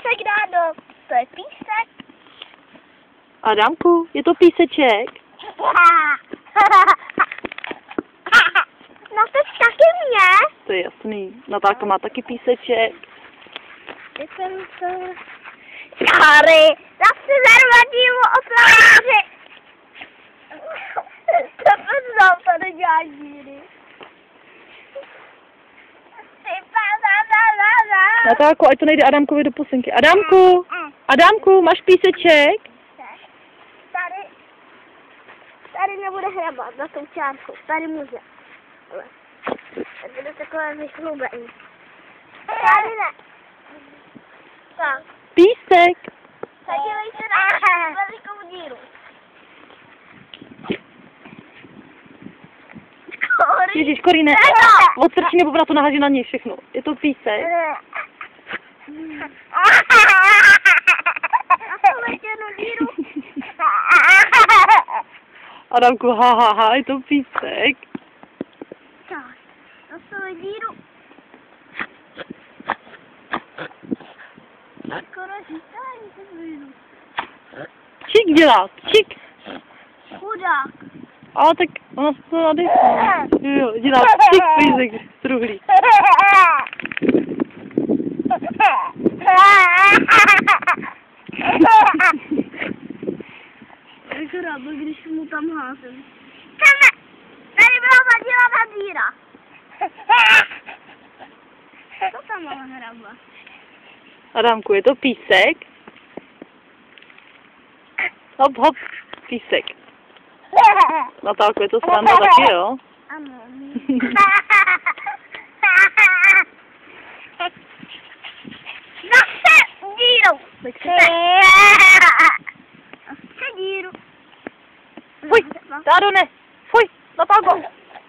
písek dát do... To je písek. Adamku, je to píseček? No to taky mě. To je jasný. Natálka má taky píseček. Harry, zase zarvadímu oslaváři. To poznal, to nedělá díry. Natálko, ať to nejde Adamkovi do pusinky. Adamku! Adamku, máš píseček? Tady nebude hrabat na tom čárku. Tady může. Tady bude takové vyšlubení. Tady ne. Tak. Písek! Tak dělejte na velikou díru. Ježíš, Koríne, odstrčí nebo na to naháží na něj všechno. Je to písek. Adamku, ha, je to písek. Tak, na díru. Skoro říkání se zvíru. Čik dělá, čik. Chudák. Ale tak ona se to nadechá. Jo, dělá čik písek struhlý. Jak hrabe, když mu tam házím. Tady byla zadělaná díra. Co tam má hrabe? Adamku, je to písek? Hop, hop, písek. Natálko, je to sranda taky, jo? Ano. Zase díru. Zase díru. Fuj, Táro ne, fuj, Natálko.